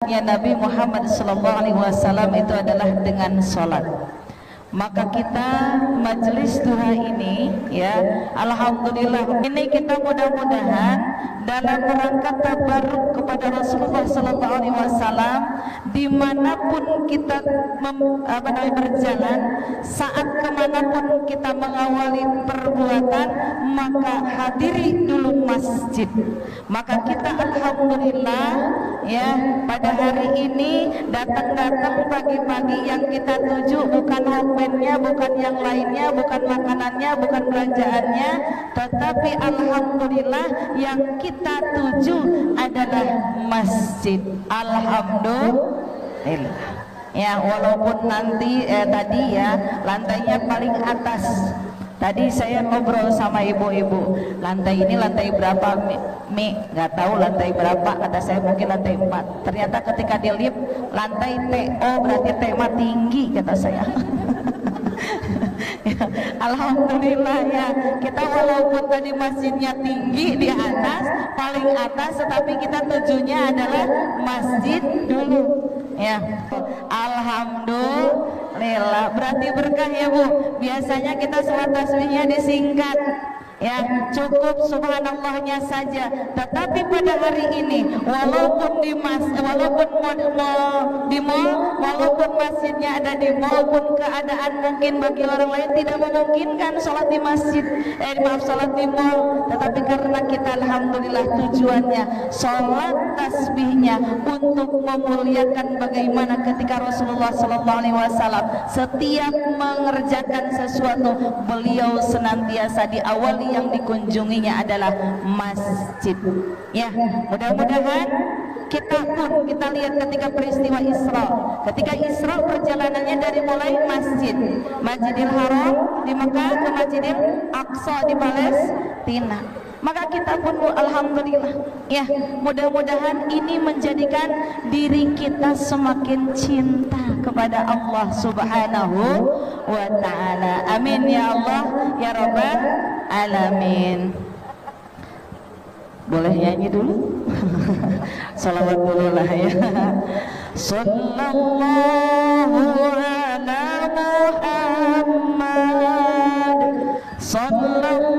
umatnya Nabi Muhammad SAW itu adalah dengan sholat. Maka kita majelis duha ini ya, alhamdulillah ini kita mudah-mudahan dalam rangka tabarruk kepada Rasulullah SAW dimanapun kita berjalan, saat kemanapun kita mengawali perbuatan, maka hadiri dulu masjid. Maka kita alhamdulillah ya, pada hari ini datang pagi-pagi, yang kita tuju bukan homennya, bukan yang lainnya, bukan makanannya, bukan belanjaannya, tetapi alhamdulillah yang kita tuju adalah masjid. Alhamdulillah ya, walaupun nanti tadi ya lantainya paling atas. Tadi saya ngobrol sama ibu-ibu, lantai ini lantai berapa Mi? Nggak tahu lantai berapa, kata saya mungkin lantai 4. Ternyata ketika di lift lantai T, oh berarti T mah tinggi, kata saya. Ya, alhamdulillah ya, kita walaupun tadi masjidnya tinggi di atas, paling atas, tetapi kita tujuannya adalah masjid dulu ya. Alhamdulillah, berarti berkah ya Bu. Biasanya kita sholat tasbihnya disingkat ya, cukup subhanallahnya saja. Tetapi pada hari ini walaupun di mall, walaupun masjidnya ada di mall, pun keadaan mungkin bagi orang lain tidak memungkinkan sholat di masjid, sholat di mall, tetapi karena kita alhamdulillah tujuannya sholat tasbihnya untuk memuliakan bagaimana ketika Rasulullah SAW setiap mengerjakan sesuatu, beliau senantiasa diawali yang dikunjunginya adalah masjid ya. Mudah-mudahan kita lihat ketika peristiwa Isra, ketika Isra perjalanannya dari mulai Masjidil Haram di Mekah ke Masjidil Aqsa di Palestina, maka kita pun alhamdulillah ya, mudah-mudahan ini menjadikan diri kita semakin cinta kepada Allah Subhanahu wa ta'ala. Amin ya Allah ya Rabbal alamin. Boleh nyanyi dulu? Salawat dulu lah ya. Sallallahu ala Muhammad, sallallahu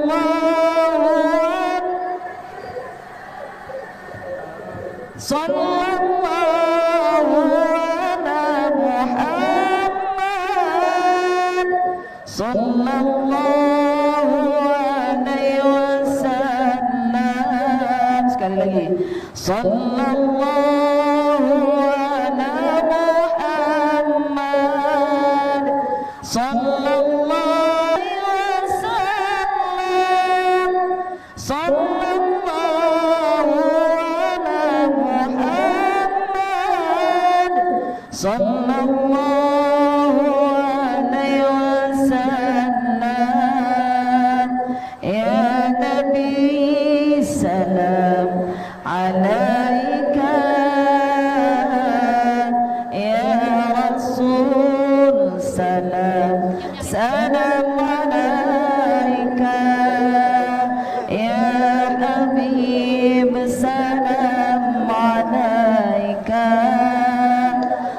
ala Muhammad, sallallahu alaihi wasallam. Sekali lagi, sallallahu ala Muhammad, sallallahu alaihi wasallam, sallallahu ala Muhammad, sallallahu alaihi wasallam. Ya Nabi salam alaika, ya Rasul salam alaika, ya Habib salam alaika,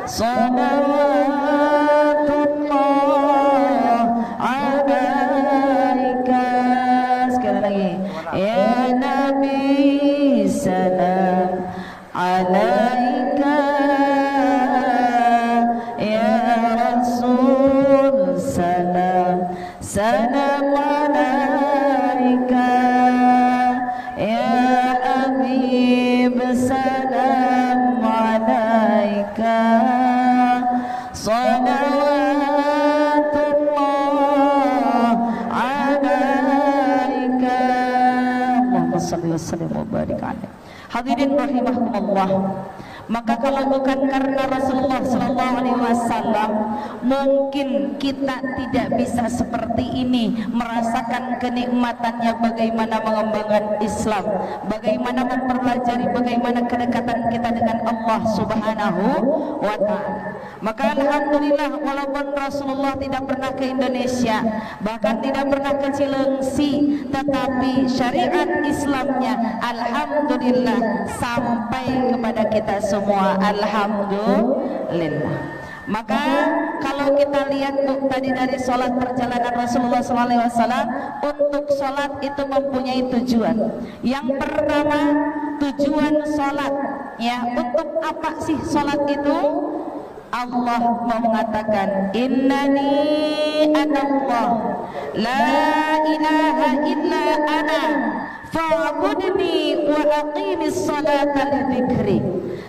salawatullah alaika. Sekali lagi, ya Nabi salam alaika, ya Rasul salam alaika, ya Habib salam alaika, salawatullah alaika. Allahumma shalli wa sallim wa barik alaihi. Hadirin rahimakumullah, maka kalau bukan karena Rasulullah SAW, mungkin kita tidak bisa seperti ini, merasakan kenikmatannya bagaimana mengembangkan Islam, bagaimana mempelajari bagaimana kedekatan kita dengan Allah Subhanahu wa ta'ala. Maka alhamdulillah, walaupun Rasulullah tidak pernah ke Indonesia, bahkan tidak pernah ke Cilengsi, tetapi syariat Islamnya alhamdulillah sampai kepada kita semua. semua. Alhamdulillah. Maka kalau kita lihat tadi dari sholat perjalanan Rasulullah SAW, untuk sholat itu mempunyai tujuan. Yang pertama, tujuan sholat, ya, untuk apa sih sholat itu? Allah mau mengatakan, innani anallah la ilaha illa ana fa'budni wa aqimis salata lidzikri.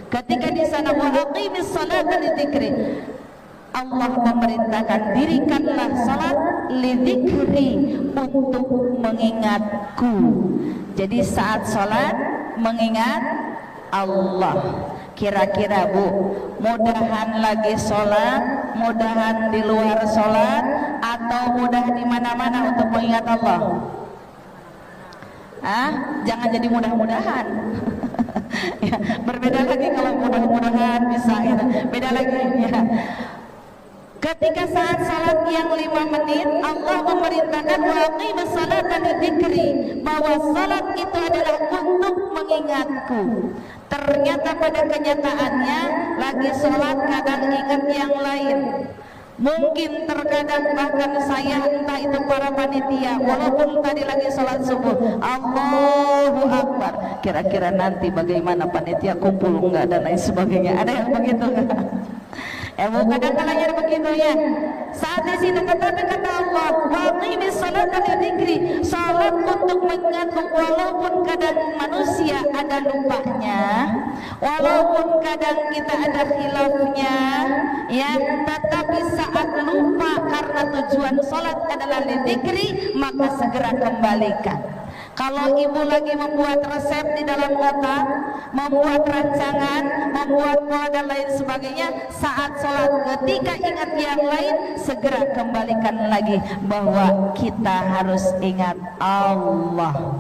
Ketika di sana wa aqimis salata lidzikri, Allah memerintahkan dirikanlah salat lidzikri, untuk mengingatku. Jadi saat salat mengingat Allah. Kira-kira Bu, mudahan lagi sholat, mudahan di luar sholat, atau mudah di mana-mana untuk mengingat Allah? Jangan jadi mudah-mudahan. Ya, berbeda lagi kalau mudah-mudahan bisa, gitu. Beda lagi ya. Ketika saat salat yang 5 menit, Allah memerintahkan waqimus salata lidzikri, bahwa salat itu adalah untuk mengingatku. Ternyata pada kenyataannya lagi salat kadang ingat yang lain. Mungkin terkadang bahkan saya, entah itu para panitia, walaupun tadi lagi sholat subuh, Allahu Akbar, kira-kira nanti bagaimana panitia kumpul enggak dan lain sebagainya. Ada yang begitu enggak? Kadang-kadang begitu ya. Saat di situ, tetapi kata Allah, waqimis salata lidzikri, salat untuk mengingatku. Walaupun kadang manusia ada lupanya, walaupun kadang kita ada khilafnya, ya, tetapi saat lupa karena tujuan salat adalah lidzikri, maka segera kembalikan. Kalau ibu lagi membuat resep di dalam otak, membuat rancangan, membuat pola dan lain sebagainya, saat sholat ketika ingat yang lain, segera kembalikan lagi bahwa kita harus ingat Allah.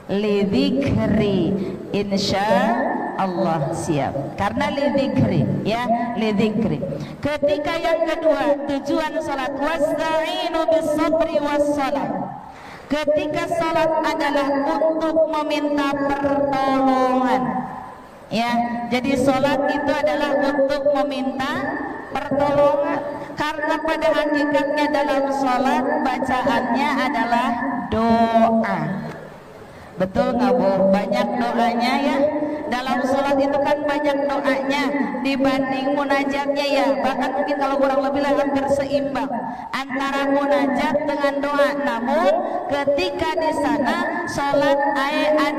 Lidzikri, insya Allah, siap. Karena lidzikri, ya, lidzikri. Ketika yang kedua, tujuan sholat, wasta'inu bis-sabri was-shalah. Ketika salat adalah untuk meminta pertolongan, ya. Jadi salat itu adalah untuk meminta pertolongan, karena pada hakikatnya dalam salat bacaannya adalah doa. Betul nggak Bu? Banyak doanya ya. Dalam sholat itu kan banyak doanya dibanding munajatnya ya. Bahkan mungkin kalau kurang lebih lah hampir seimbang antara munajat dengan doa. Namun ketika di sana sholat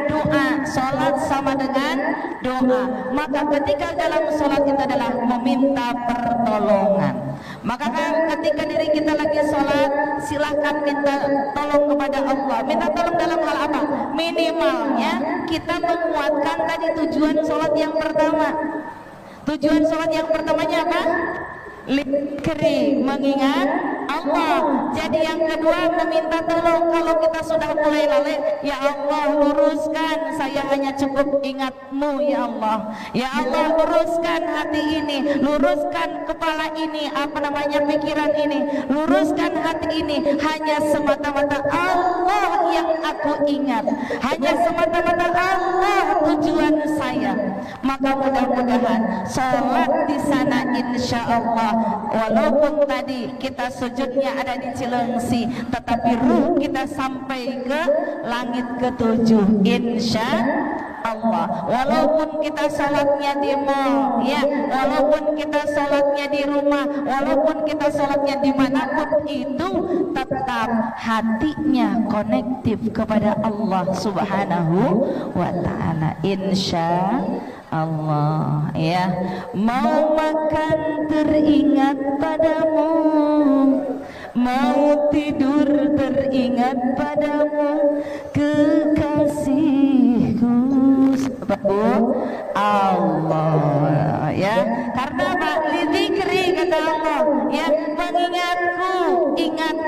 doa, sholat sama dengan doa. Maka ketika dalam sholat itu adalah meminta pertolongan. Maka kan ketika diri kita lagi sholat, silahkan minta tolong kepada Allah. Minta tolong dalam hal apa? Minimalnya kita menguatkan tadi tujuan sholat yang pertama. Tujuan sholat yang pertamanya apa? Lidzikri, mengingat Allah. Jadi yang kedua meminta tolong. Kalau kita sudah mulai lalai, ya Allah luruskan, saya hanya cukup ingat-Mu ya Allah. Ya Allah luruskan hati ini, luruskan kepala ini, pikiran ini, luruskan hati ini. Hanya semata-mata Allah yang aku ingat, hanya semata-mata Allah tujuan saya. Maka mudah-mudahan sholat di sana insya Allah, walaupun tadi kita sujudnya ada di Cilengsi, tetapi ruh kita sampai ke langit ketujuh insya Allah. Walaupun kita sholatnya di mall, ya, walaupun kita sholatnya di rumah, walaupun kita sholatnya dimanapun itu, tetap hatinya konektif kepada Allah Subhanahu wa Ta'ala insya Allah, ya. Mau makan teringat padamu, mau tidur teringat padamu, kekasihku Allah, ya. Karena lidzikri kata Allah, ya, mengingatku, ingat.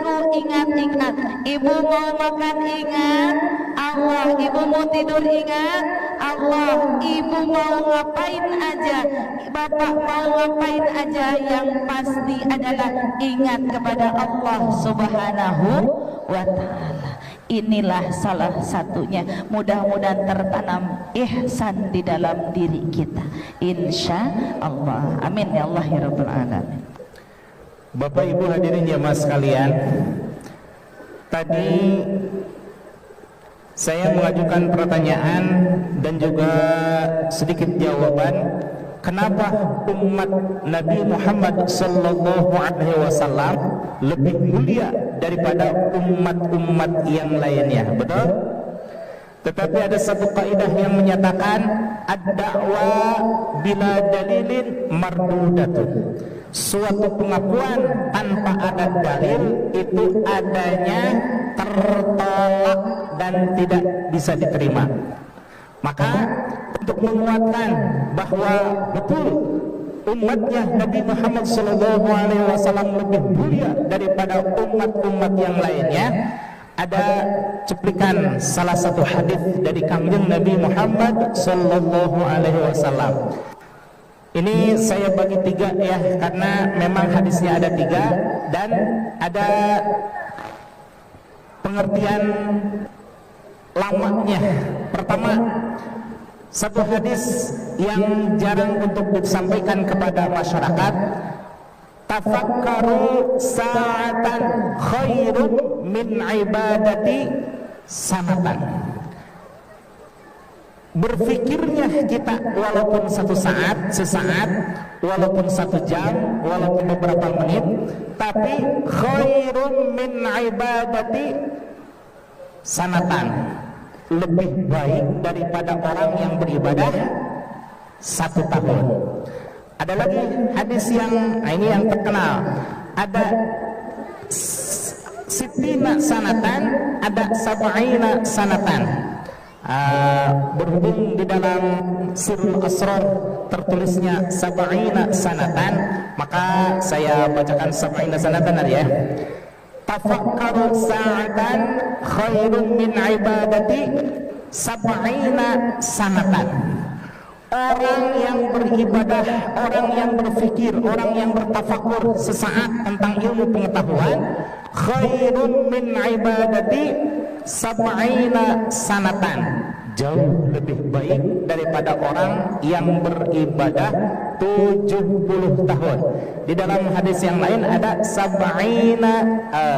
Ibu mau makan ingat Allah, ibu mau tidur ingat Allah, ibu mau ngapain aja, bapak mau ngapain aja, yang pasti adalah ingat kepada Allah Subhanahu wa Ta'ala. inilah salah satunya. Mudah-mudahan tertanam ihsan di dalam diri kita, insya Allah. Amin ya Allah ya Rabbal Alamin. Bapak Ibu hadirin jamaah sekalian, tadi saya mengajukan pertanyaan dan juga sedikit jawaban. Kenapa umat Nabi Muhammad sallallahu alaihi wasallam lebih mulia daripada umat-umat yang lainnya? Betul? Tetapi ada satu kaidah yang menyatakan ad-da'wa bila dalilin mardudatun. Suatu pengakuan tanpa ada dalil itu adanya tertolak dan tidak bisa diterima. Maka untuk menguatkan bahwa betul umatnya Nabi Muhammad SAW lebih mulia daripada umat-umat yang lainnya, ada cuplikan salah satu hadis dari kangjeng Nabi Muhammad SAW. Ini saya bagi 3 ya, karena memang hadisnya ada 3 dan ada pengertian lamanya. Pertama, satu hadis yang jarang untuk disampaikan kepada masyarakat, tafakkaru sa'atan khairun min ibadati sanatan. Berfikirnya kita walaupun satu saat, sesaat, walaupun 1 jam, walaupun beberapa menit, tapi khairun min ibadati sanatan, lebih baik daripada orang yang beribadah 1 tahun. Ada lagi hadis yang ini yang terkenal, ada sitina sanatan, ada sab'ina sanatan. Berhubung di dalam Sirrul Asrar tertulisnya sab'ina sanatan, maka saya bacakan sab'ina sanatan ya. Tafakkaru sa'atan khairun min ibadati sab'ina sanatan. Orang yang beribadah, orang yang berfikir, orang yang bertafakur sesaat tentang ilmu pengetahuan, khairun min ibadati sab'ina sanatan, jauh lebih baik daripada orang yang beribadah 70 tahun. Di dalam hadis yang lain ada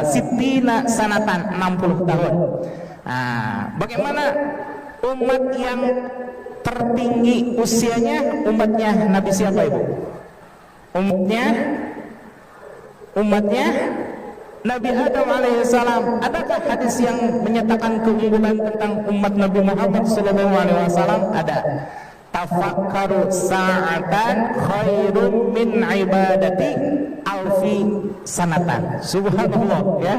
sitina sanatan, 60 tahun. Bagaimana umat yang tertinggi usianya? Umatnya Nabi siapa Ibu? Umatnya Nabi Adam alaihissalam. Adakah hadis yang menyatakan keunggulan tentang umat Nabi Muhammad SAW? Ada. Tafakkaru sa'atan khairun min ibadati alfi sanatan. Subhanallah ya.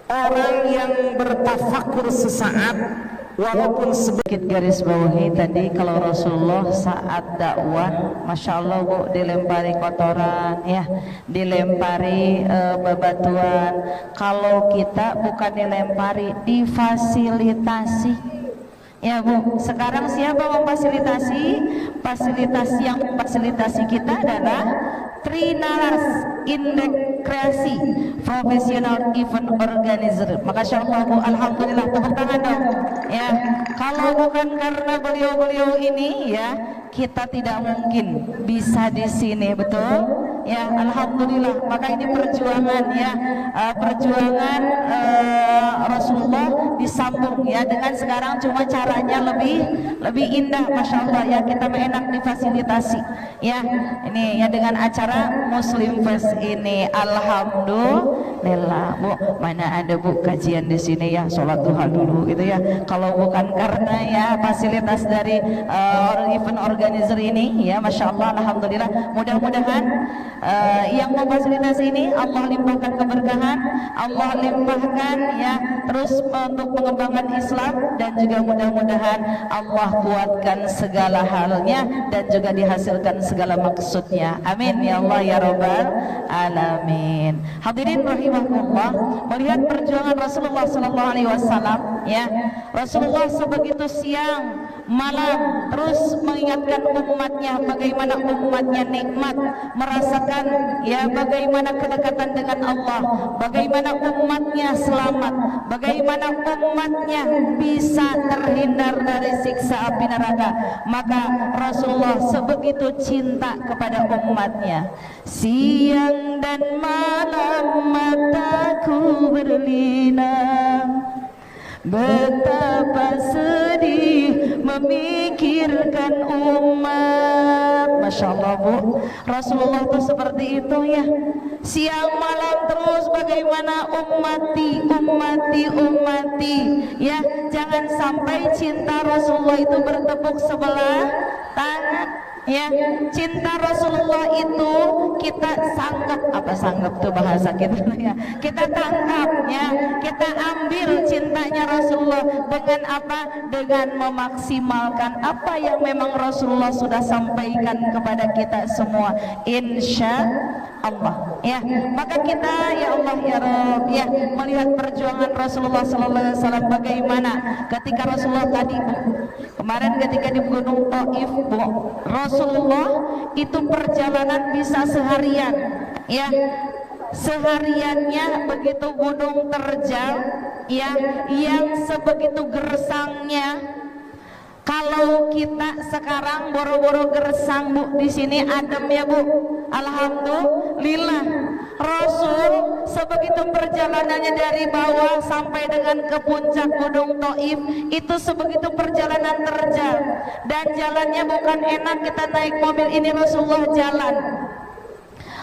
Orang yang bertafakur sesaat walaupun sedikit. Garis bawahi tadi, kalau Rasulullah saat dakwah, masya Allah Bu, dilempari kotoran ya, dilempari bebatuan. Kalau kita bukan dilempari, difasilitasi ya Bu. Sekarang siapa memfasilitasi? Yang memfasilitasi kita adalah Trinalas Integrasi Professional Event Organizer. Maka Allah Bu, alhamdulillah, tepuk tangan dong ya. Kalau bukan karena beliau-beliau ini ya, kita tidak mungkin bisa di sini, betul ya. Alhamdulillah. Maka ini perjuangan ya, perjuangan Rasulullah disambung ya dengan sekarang, cuma caranya lebih indah, masya Allah ya. Kita enak difasilitasi ya, ini ya dengan acara Muslim Fest ini. Alhamdulillah Bu, mana ada Bu kajian di sini ya, sholat duha dulu gitu ya. Kalau bukan karena ya fasilitas dari event organizer ini ya, masya Allah, alhamdulillah. Mudah-mudahan yang memfasilitasi ini Allah limpahkan keberkahan, Allah limpahkan ya terus untuk mengembangkan Islam, dan juga mudah-mudahan Allah kuatkan segala halnya dan juga dihasilkan segala maksudnya. Amin ya Allah ya Rabbal Alamin. Hadirin rahimahullah, melihat perjuangan Rasulullah SAW ya, Rasulullah sebegitu siang malam terus mengingatkan umatnya bagaimana umatnya nikmat merasakan ya bagaimana kedekatan dengan Allah, bagaimana umatnya selamat, bagaimana umatnya bisa terhindar dari siksa api neraka. Maka Rasulullah sebegitu cinta kepada umatnya. Siang dan malam mataku berlinang, betapa sedih memikirkan umat. Masya Allah Bu, Rasulullah itu seperti itu ya. Siang malam terus bagaimana umati ya. Jangan sampai cinta Rasulullah itu bertepuk sebelah tangan ya. Cinta Rasulullah itu kita sanggap tuh bahasa kita ya, kita tangkap ya, kita ambil cintanya Rasulullah dengan apa? Dengan memaksimalkan apa yang memang Rasulullah sudah sampaikan kepada kita semua, insya Allah ya. Maka kita ya Allah ya Rabb ya, melihat perjuangan Rasulullah sallallahu alaihi wasallam bagaimana ketika Rasulullah tadi kemarin ketika di Gunung Thaif Bu, Rasulullah itu perjalanan bisa seharian ya, sehariannya begitu gunung terjal ya, yang sebegitu gersangnya. Kalau kita sekarang boro-boro gersang Bu, di sini adem ya Bu, alhamdulillah. Rasul sebegitu perjalanannya dari bawah sampai dengan ke puncak Gunung Thaif itu sebegitu perjalanan terjal, dan jalannya bukan enak kita naik mobil ini, Rasulullah jalan.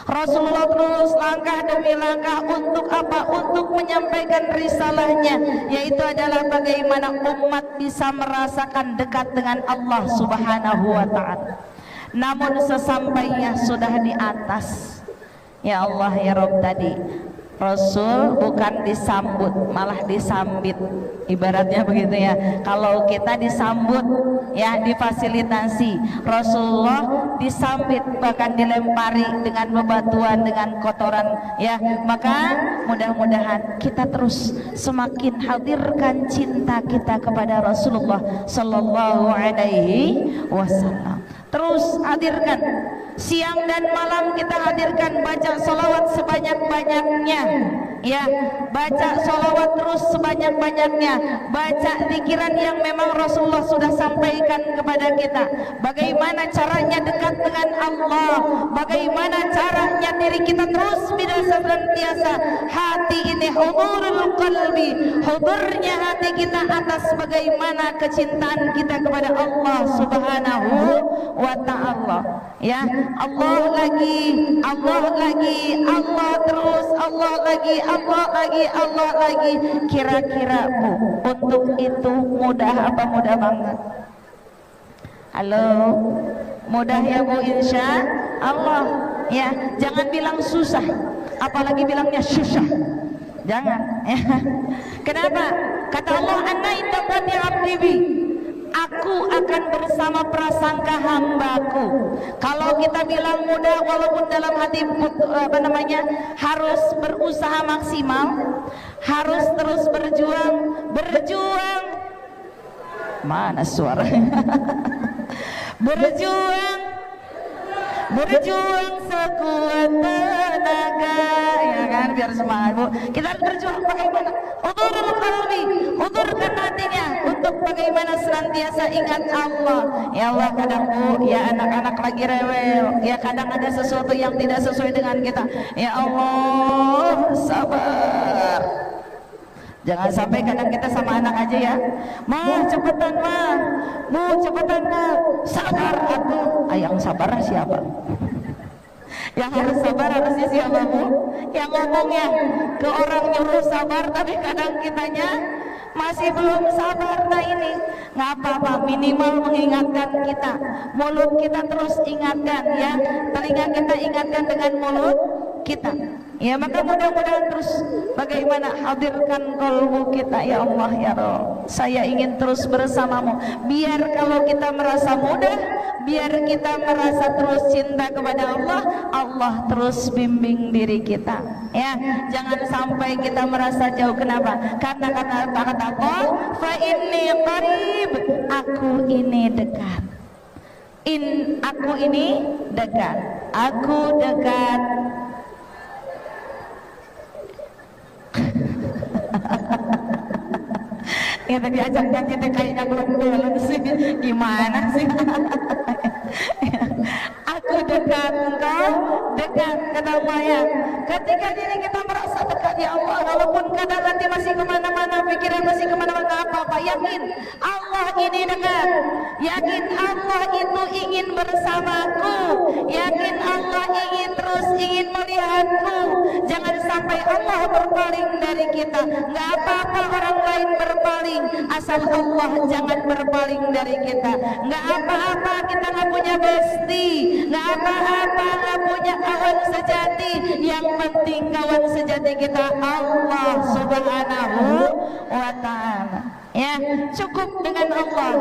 Rasulullah terus langkah demi langkah untuk apa? Untuk menyampaikan risalahnya, yaitu adalah bagaimana umat bisa merasakan dekat dengan Allah Subhanahu wa ta'ala. Namun sesampainya sudah di atas, ya Allah ya Rabb, tadi Rasul bukan disambut malah disambit, ibaratnya begitu ya. Kalau kita disambut ya, difasilitasi, Rasulullah disambit bahkan dilempari dengan bebatuan, dengan kotoran ya. Maka mudah-mudahan kita terus semakin hadirkan cinta kita kepada Rasulullah sallallahu alaihi wasallam. Terus hadirkan siang dan malam, kita hadirkan baca salawat sebanyak-banyaknya ya, baca salawat terus sebanyak-banyaknya, baca zikiran yang memang Rasulullah sudah sampaikan kepada kita. Bagaimana caranya dekat dengan Allah, bagaimana caranya diri kita terus senantiasa hati ini hudurul qalbi, hudurnya hati kita atas bagaimana kecintaan kita kepada Allah Subhanahu wa ta'ala ya. Allah lagi, Allah lagi, Allah terus, Allah lagi, Allah lagi, Allah lagi. Kira-kira Bu, untuk itu mudah apa mudah banget? Halo, mudah ya Bu, insya Allah ya. Jangan bilang susah, apalagi bilangnya susah, jangan ya. Kenapa? Kata Allah, anna indaqati abdi bi, aku akan bersama prasangka hambaku. Kalau kita bilang mudah, walaupun dalam hati harus berusaha maksimal, harus terus berjuang. Mana suaranya? berjuang sekuat tenaga ya kan, biar semangat Bu. Kita berjuang bagaimana? Uturul qalbi, uturkan hatinya untuk bagaimana senantiasa ingat Allah. Ya Allah, kadang Bu ya anak-anak lagi rewel ya, kadang ada sesuatu yang tidak sesuai dengan kita. Ya Allah, sabar. Jangan sampai kadang kita sama anak aja ya, mah cepetan mah, Bu cepetan mah, sabar atuh. Yang sabar siapa? Yang harus sabar harusnya siapa Bu? Yang ngomongnya ke orang nyuruh sabar, tapi kadang kitanya masih belum sabar. Nah ini nggak apa-apa, minimal mengingatkan kita, mulut kita terus ingatkan ya, telinga kita ingatkan dengan mulut, kita. Ya, maka mudah-mudahan terus bagaimana hadirkan kolbu kita, ya Allah ya Rabb. Saya ingin terus bersamamu. Biar kalau kita merasa mudah, biar kita merasa terus cinta kepada Allah, Allah terus bimbing diri kita. Ya, jangan sampai kita merasa jauh. Kenapa? Karena kata Allah, fa inni qarib, aku ini dekat. Aku ini dekat. Aku dekat. Ya tadi ajak nyanyi deh kayaknya belum jalan sih. Gimana sih? Aku dekat, engkau dekat, kata Allah ya. Ketika diri kita merasa dekat, ya Allah, walaupun kadang nanti masih kemana-mana, pikiran masih kemana-mana, gak apa-apa, yakin Allah ini dekat, yakin Allah itu ingin bersamaku, yakin Allah ingin terus ingin melihatku. Jangan sampai Allah berpaling dari kita. Gak apa-apa orang lain berpaling, asal Allah jangan berpaling dari kita. Gak apa-apa kita gak punya bestie, gak apa-apa gak punya kawan sejati. Yang penting kawan sejati kita Allah Subhanahu wa ta'ala. Ya, cukup dengan Allah.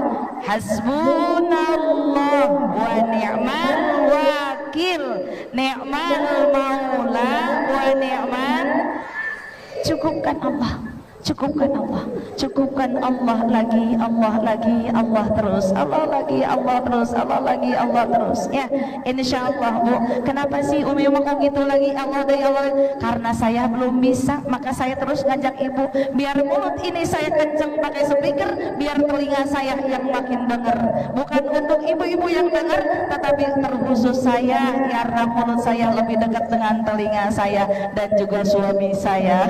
Hasbunallah wa ni'mal wakil, ni'mal maula wa ni'mal. Cukupkan Allah. Cukupkan Allah, cukupkan Allah lagi, Allah lagi, Allah terus, Allah lagi, Allah terus, Allah lagi, Allah terus. Ya, insya Allah Bu. Kenapa sih Umi ngomong gitu lagi Allah dari Allah? Karena saya belum bisa, maka saya terus ngajak Ibu. Biar mulut ini saya kenceng pakai speaker, biar telinga saya yang makin dengar. Bukan untuk ibu-ibu yang dengar, tetapi terkhusus saya, karena mulut saya lebih dekat dengan telinga saya dan juga suami saya.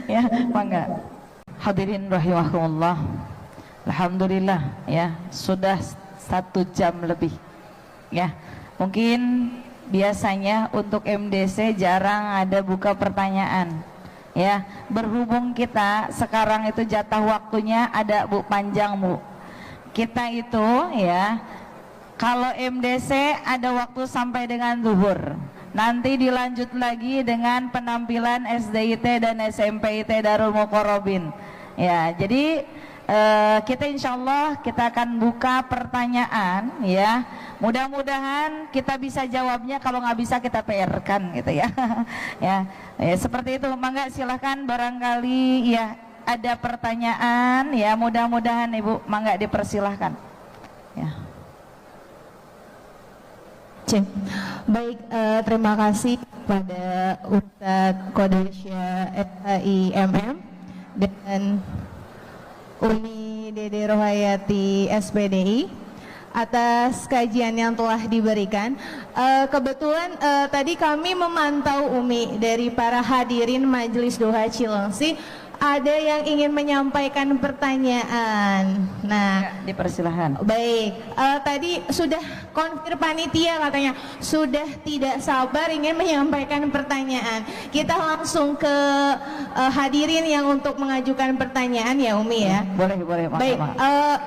Ya, mangga. Hadirin rahimakumullah. Alhamdulillah ya, sudah 1 jam lebih. Ya, mungkin biasanya untuk MDC jarang ada buka pertanyaan. Ya, berhubung kita sekarang itu jatah waktunya ada Bu panjang Bu. Kita itu ya, kalau MDC ada waktu sampai dengan zuhur. Nanti dilanjut lagi dengan penampilan SDIT dan SMPIT Darul Muqarrabin. Ya, jadi kita insya Allah kita akan buka pertanyaan ya. Mudah-mudahan kita bisa jawabnya, kalau nggak bisa kita PR-kan gitu ya. Ya, seperti itu. Mangga silahkan barangkali ya ada pertanyaan ya. Mudah-mudahan Ibu mangga dipersilahkan. Ya. Baik, terima kasih kepada Ustadz Qadisya SHIMM dan Umi Dede Rohayati SPDI atas kajian yang telah diberikan. Kebetulan tadi kami memantau Umi dari para hadirin Majelis Doha Cilengsi, ada yang ingin menyampaikan pertanyaan. Nah, ya, dipersilahkan. Baik, tadi sudah konfir panitia katanya sudah tidak sabar ingin menyampaikan pertanyaan. Kita langsung ke hadirin yang untuk mengajukan pertanyaan ya Umi ya. Boleh. Baik,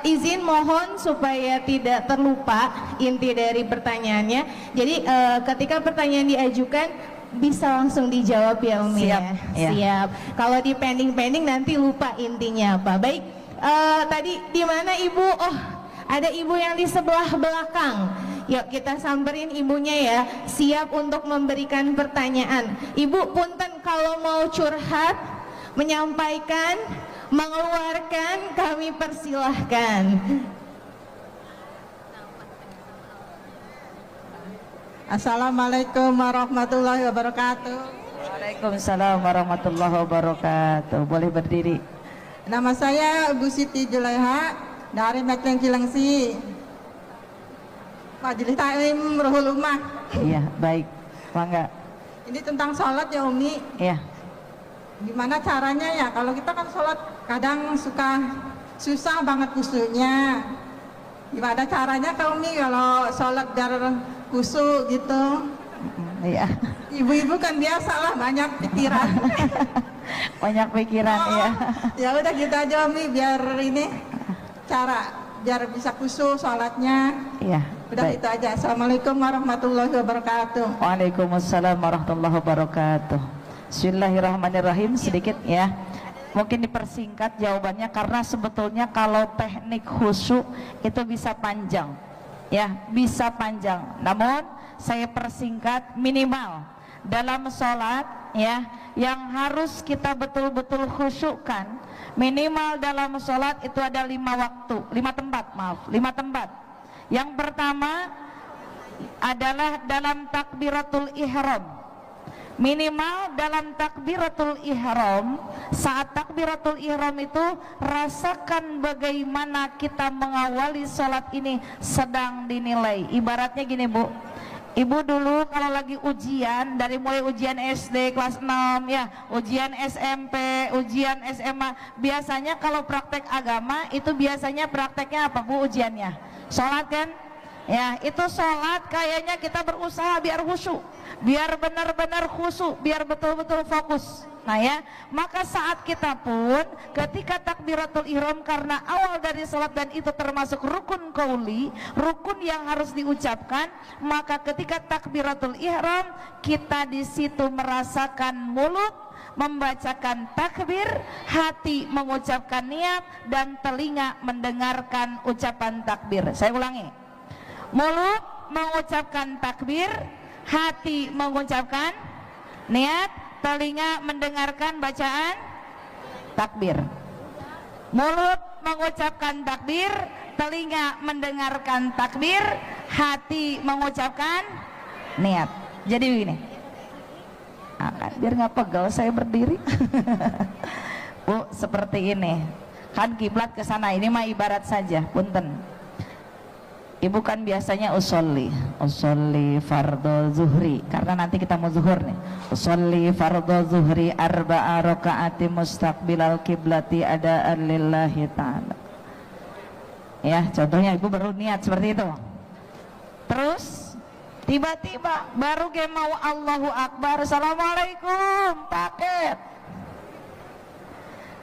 izin mohon supaya tidak terlupa inti dari pertanyaannya. Jadi ketika pertanyaan diajukan bisa langsung dijawab ya Umi. Siap, ya. Siap. Kalau di pending nanti lupa intinya apa. Baik, tadi di mana Ibu? Oh, ada Ibu yang di sebelah belakang. Yuk kita samperin ibunya ya. Siap untuk memberikan pertanyaan. Ibu punten kalau mau curhat, menyampaikan, mengeluarkan, kami persilahkan. Assalamualaikum warahmatullahi wabarakatuh. Waalaikumsalam warahmatullahi wabarakatuh. Boleh berdiri. Nama saya Bu Siti Julaiha dari Mekleng Cilengsi, Majelis Taklim Ruhul Ummah. Iya, baik. Mangga. Ini tentang sholat ya Umi. Iya. Gimana caranya ya? Kalau kita kan sholat kadang suka susah banget khusyuknya. Gimana caranya Kak Umi kalau sholat biar khusyuk gitu? Iya. Ibu-ibu kan biasa lah banyak pikiran. Banyak pikiran ya. Ya udah gitu aja Umi, biar ini cara biar bisa khusyuk sholatnya. Iya. Udah Baik. itu aja. Assalamualaikum warahmatullahi wabarakatuh. Waalaikumsalam warahmatullahi wabarakatuh. Bismillahirrahmanirrahim. Sedikit ya, mungkin dipersingkat jawabannya karena sebetulnya kalau teknik khusyuk itu bisa panjang ya, bisa panjang. Namun saya persingkat, minimal dalam sholat ya, yang harus kita betul-betul khusyukkan minimal dalam sholat itu ada 5 waktu, 5 tempat, maaf, 5 tempat. Yang pertama adalah dalam takbiratul ihram. Minimal dalam takbiratul ihram, saat takbiratul ihram itu rasakan bagaimana kita mengawali sholat ini sedang dinilai. Ibaratnya gini Bu, Ibu dulu kalau lagi ujian, dari mulai ujian SD kelas 6 ya, ujian SMP, ujian SMA, biasanya kalau praktek agama itu biasanya prakteknya apa Bu ujiannya? Sholat kan? Ya, itu sholat kayaknya kita berusaha biar khusyuk, biar benar-benar khusyuk, biar betul-betul fokus. Nah ya, maka saat kita pun ketika takbiratul ihram, karena awal dari sholat dan itu termasuk rukun qauli, rukun yang harus diucapkan, maka ketika takbiratul ihram kita di situ merasakan mulut membacakan takbir, hati mengucapkan niat, dan telinga mendengarkan ucapan takbir. Saya ulangi, mulut mengucapkan takbir, hati mengucapkan niat, telinga mendengarkan bacaan takbir. Mulut mengucapkan takbir, telinga mendengarkan takbir, hati mengucapkan niat. Jadi begini, biar nggak pegel saya berdiri. Bu, seperti ini kan kiblat ke sana, ini mah ibarat saja, punten. Ibu kan biasanya usolli fardhu zuhri, karena nanti kita mau zuhur nih. Usolli fardhu zuhri arba'a rakaati mustaqbilal kiblati ada'an lillahi ta'ala. Ya, contohnya ibu baru niat seperti itu. Terus tiba-tiba baru ge mau Allahu Akbar, Assalamualaikum paket,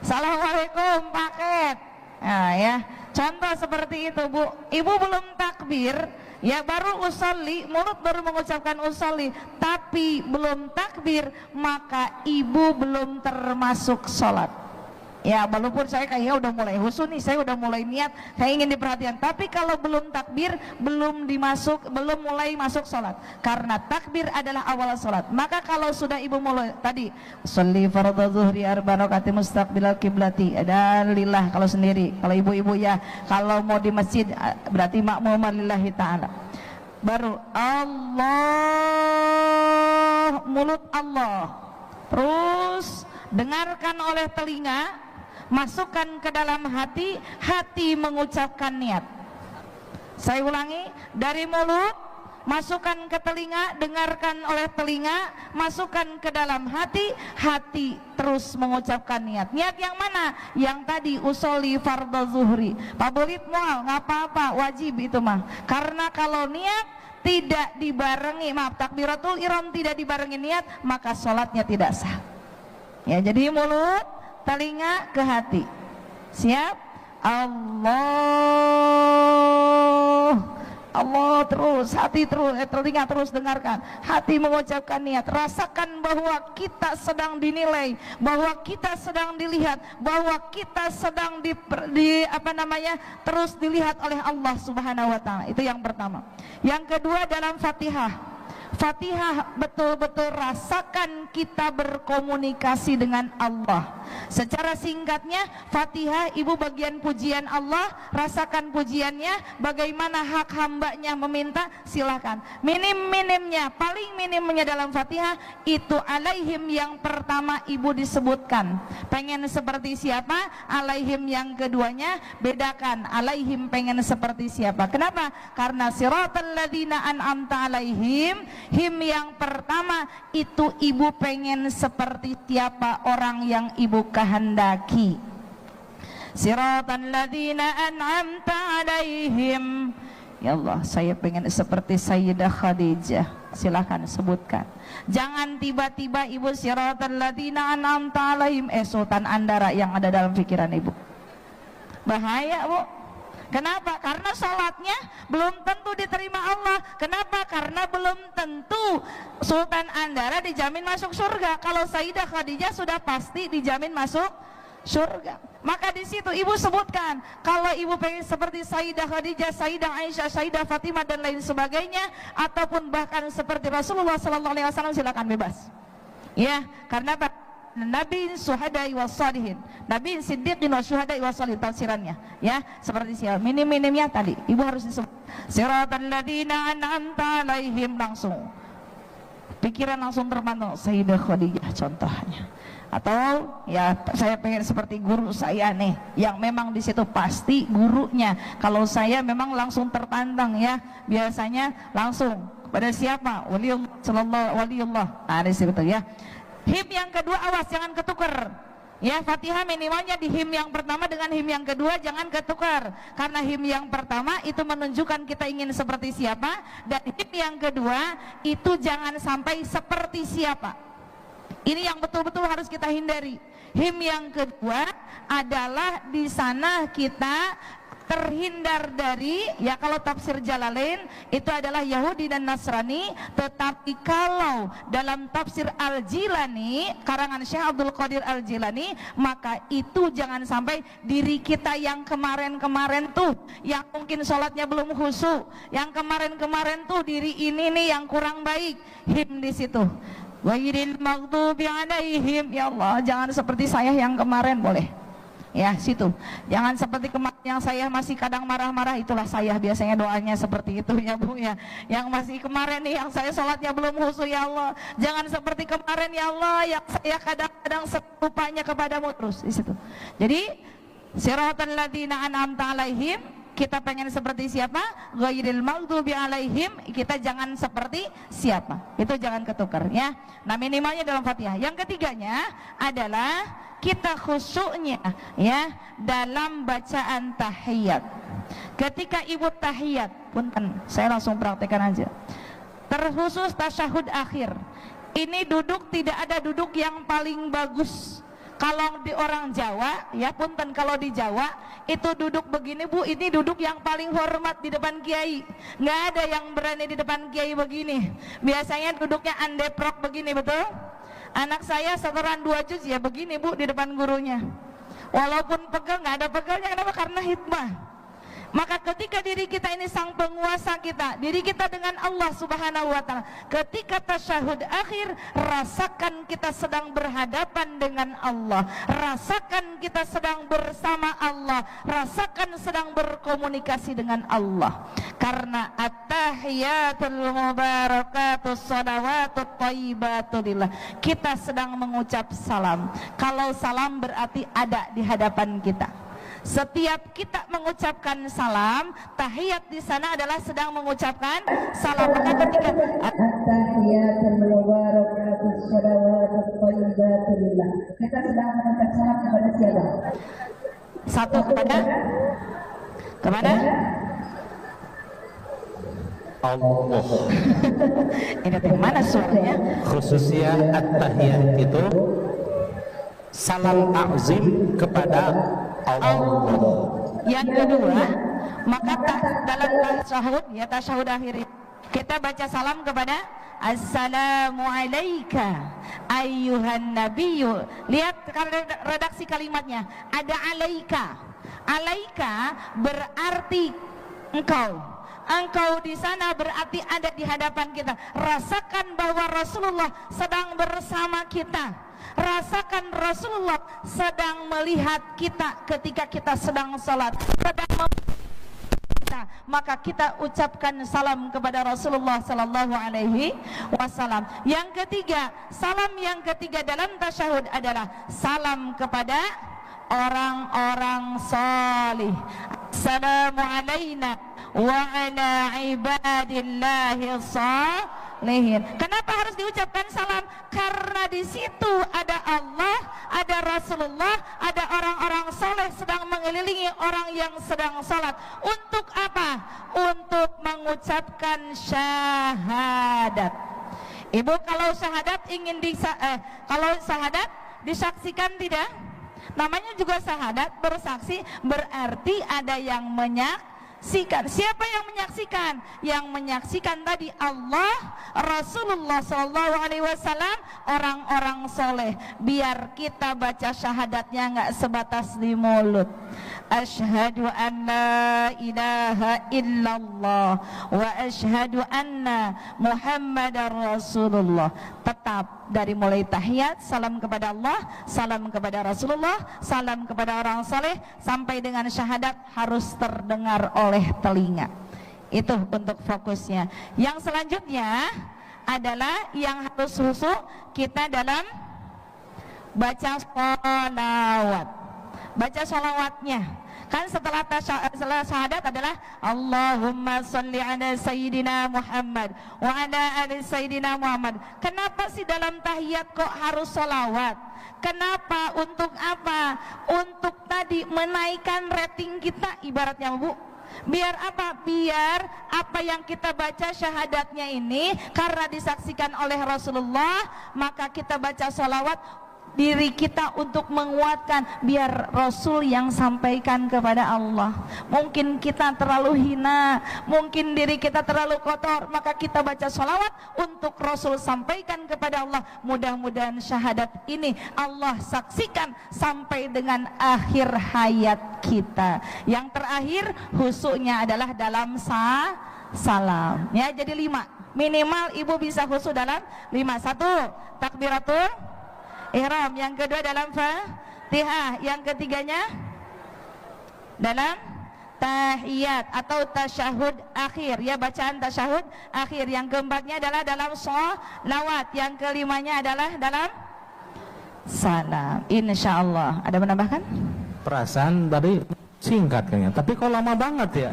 Assalamualaikum paket. Nah ya, contoh seperti itu Bu. Ibu belum takbir ya, baru usolli, mulut baru mengucapkan usolli, tapi belum takbir, maka ibu belum termasuk sholat. Ya, walaupun saya kayaknya udah mulai khusyuk nih, saya udah mulai niat, saya ingin diperhatikan, tapi kalau belum takbir, belum mulai masuk sholat, karena takbir adalah awal sholat. Maka kalau sudah ibu mulai tadi sholli fardhu zuhri arba rakaati mustaqbilal kiblati, ada lillah kalau sendiri, kalau ibu-ibu ya, kalau mau di masjid berarti makmuman lillahi ta'ala. Baru Allah, mulut Allah, terus dengarkan oleh telinga, masukkan ke dalam hati, hati mengucapkan niat. Saya ulangi, dari mulut masukkan ke telinga, dengarkan oleh telinga, masukkan ke dalam hati, hati terus mengucapkan niat. Niat yang mana? Yang tadi usolli fardhu zuhri. Pabolit mual, nggak apa-apa, wajib itu mah. Karena kalau niat tidak dibarengi, maaf, takbiratul ihram tidak dibarengi niat, maka sholatnya tidak sah. Ya, jadi mulut, telinga ke hati. Siap? Allah terus, hati terus, telinga terus dengarkan, hati mengucapkan niat. Rasakan bahwa kita sedang dinilai, bahwa kita sedang dilihat, bahwa kita sedang terus dilihat oleh Allah Subhanahu wa taala. Itu yang pertama. Yang kedua, dalam Fatihah. Fatihah betul-betul rasakan kita berkomunikasi dengan Allah. Secara singkatnya, Fatihah ibu bagian pujian Allah, rasakan pujiannya, bagaimana hak hambanya meminta, silakan. Minim-minimnya, paling minimnya dalam Fatihah itu alaihim yang pertama ibu disebutkan. Pengen seperti siapa? Alaihim yang keduanya bedakan. Alaihim pengen seperti siapa? Kenapa? Karena siratal ladzina an'amta alaihim, him yang pertama itu ibu pengen seperti siapa orang yang ibu kehendaki. Siratal ladzina an'amta alaihim, ya Allah saya pengen seperti Sayyidah Khadijah, silakan sebutkan. Jangan tiba-tiba ibu siratal ladzina an'amta alaihim Sultan Andara yang ada dalam pikiran ibu. Bahaya Bu. Kenapa? Karena sholatnya belum tentu diterima Allah. Kenapa? Karena belum tentu Sultan Andara dijamin masuk surga. Kalau Sayyidah Khadijah sudah pasti dijamin masuk surga. Maka di situ ibu sebutkan, kalau ibu pengen seperti Sayyidah Khadijah, Sayyidah Aisyah, Sayyidah Fatimah dan lain sebagainya, ataupun bahkan seperti Rasulullah SAW, silakan bebas. Ya, karena Nabi Syuhada'i wassalihin, Nabi Siddiqin wa Syuhada'i wassalihin, tafsirannya ya seperti siapa minim-minimnya tadi ibu harus disebut siratal ladzina an'amta alaihim, langsung pikiran langsung terpantau Sayyidah Khadijah contohnya. Atau ya saya pengen seperti guru saya nih, yang memang di situ pasti gurunya. Kalau saya memang langsung tertantang ya, biasanya langsung pada siapa? Waliullah. Nah, di situ ya. Him yang kedua awas jangan ketukar. Ya, Fatihah minimalnya di him yang pertama dengan him yang kedua jangan ketukar. Karena him yang pertama itu menunjukkan kita ingin seperti siapa, dan him yang kedua itu jangan sampai seperti siapa. Ini yang betul-betul harus kita hindari. Him yang kedua adalah di sana kita terhindar dari, ya kalau tafsir Jalalain itu adalah Yahudi dan Nasrani, tetapi kalau dalam tafsir Al-Jilani karangan Syekh Abdul Qadir Al-Jilani, maka itu jangan sampai diri kita yang kemarin-kemarin tuh yang mungkin sholatnya belum khusyuk, yang kemarin-kemarin tuh diri ini nih yang kurang baik, him di situ. Ghairil maghdubi alaihim, ya Allah jangan seperti saya yang kemarin, boleh ya situ, jangan seperti kemarin yang saya masih kadang marah-marah, itulah saya biasanya doanya seperti itu ya Bu ya, yang masih kemarin nih yang saya sholatnya belum khusyuk, ya Allah jangan seperti kemarin ya Allah yang saya kadang-kadang lupanya kepadamu, terus di situ. Jadi siratal ladzina an'amta alaihim, kita pengen seperti siapa? Ghairil maghdubi alaihim, kita jangan seperti siapa. Itu jangan ketukar ya. Nah, minimalnya dalam Fatihah. Yang ketiganya adalah kita khusyuknya ya dalam bacaan tahiyat. Ketika ibu tahiyat, punten, saya langsung praktekkan aja. Terkhusus tasyahud akhir. Ini duduk tidak ada duduk yang paling bagus. Kalau di orang Jawa, ya punten, kalau di Jawa itu duduk begini Bu, ini duduk yang paling hormat di depan kiai. Nggak ada yang berani di depan kiai begini. Biasanya duduknya andeprok begini, betul? Anak saya setoran 2 juz ya begini Bu di depan gurunya. Walaupun pegel, nggak ada pegelnya, kenapa? Karena hikmah. Maka ketika diri kita ini sang penguasa kita, diri kita dengan Allah Subhanahu wa Ta'ala, ketika tasyahud akhir, rasakan kita sedang berhadapan dengan Allah, rasakan kita sedang bersama Allah, rasakan sedang berkomunikasi dengan Allah. Karena at-tahiyatul mubarakatus shalawatut thayyibatu lillah, kita sedang mengucap salam. Kalau salam berarti ada di hadapan kita. Setiap kita mengucapkan salam, tahiyat di sana adalah sedang mengucapkan salam. Maka ketika at-tahiyatul mubarakatus shalawatut thayyibatu lillah, kita sedang mengucapkan salam kepada siapa? Satu kepada Allah. Ini dari mana suaranya? Khususnya at-tahiyat itu salam ta'zim kepada Allah. Yang kedua, maka dalam tasyahud ya, tasyahud akhir kita baca salam kepada assalamu alayka ayyuhan nabiyyu. Lihat redaksi kalimatnya, ada alaika. Alaika berarti engkau. Engkau di sana berarti ada di hadapan kita. Rasakan bahwa Rasulullah sedang bersama kita. Rasakan Rasulullah sedang melihat kita ketika kita sedang salat, sedang kita, maka kita ucapkan salam kepada Rasulullah sallallahu alaihi wasallam. Yang ketiga, salam yang ketiga dalam tasyahud adalah salam kepada orang-orang salih. Assalamu alaina wa ala ibadillahi shalihin. Kenapa harus diucapkan salam? Karena di situ ada Allah, ada Rasulullah, ada orang-orang saleh sedang mengelilingi orang yang sedang salat. Untuk apa? Untuk mengucapkan syahadat. Ibu, kalau syahadat ingin kalau syahadat disaksikan tidak? Namanya juga syahadat, bersaksi, berarti ada yang menyaksikan. Siapa yang menyaksikan? Yang menyaksikan tadi Allah, Rasulullah SAW, orang-orang soleh. Biar kita baca syahadatnya nggak sebatas di mulut. Asyhadu an la ilaha illallah wa asyhadu anna Muhammadar Rasulullah. Tetap dari mulai tahiyat, salam kepada Allah, salam kepada Rasulullah, salam kepada orang soleh, sampai dengan syahadat harus terdengar oleh telinga. Itu untuk fokusnya. Yang selanjutnya adalah yang harus khusyuk kita dalam baca sholawat. Baca sholawatnya. Kan setelah syahadat adalah Allahumma sholli ala Sayyidina Muhammad wa ala ali Sayyidina Muhammad. Kenapa sih dalam tahiyat kok harus sholawat? Kenapa? Untuk apa? Untuk tadi menaikkan rating kita ibaratnya, Bu. Biar apa? Biar apa yang kita baca syahadatnya ini karena disaksikan oleh Rasulullah, maka kita baca sholawat diri kita untuk menguatkan, biar Rasul yang sampaikan kepada Allah. Mungkin kita terlalu hina, mungkin diri kita terlalu kotor, maka kita baca sholawat untuk Rasul sampaikan kepada Allah. Mudah-mudahan syahadat ini Allah saksikan sampai dengan akhir hayat kita. Yang terakhir khusyuknya adalah dalam salam ya. Jadi 5 minimal ibu bisa khusyuk dalam 5. 1 takbiratul ihram, yang kedua dalam Fatihah, yang ketiganya dalam tahiyat atau tasyahud akhir ya, bacaan tasyahud akhir, yang keempatnya adalah dalam sholawat, yang kelimanya adalah dalam salam. Insyaallah. Ada menambahkan? Perasaan tadi singkat kayaknya, tapi kok lama banget ya.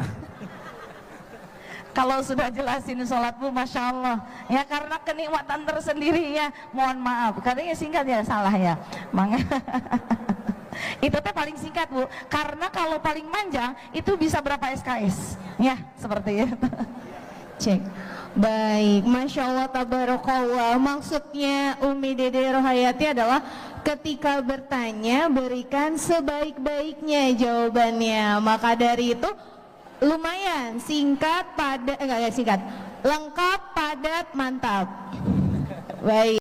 Kalau sudah jelasin sholatmu, Masya Allah ya, karena kenikmatan tersendiri ya. Mohon maaf, katanya singkat ya, salah ya. Itu teh paling singkat, Bu, karena kalau paling panjang itu bisa berapa SKS ya, seperti itu. Cek. Baik, Masya Allah, tabarakallah. Maksudnya Umi Dede Rohayati adalah ketika bertanya berikan sebaik-baiknya jawabannya. Maka dari itu lumayan singkat, padat, enggak singkat, lengkap, padat, mantap. Baik.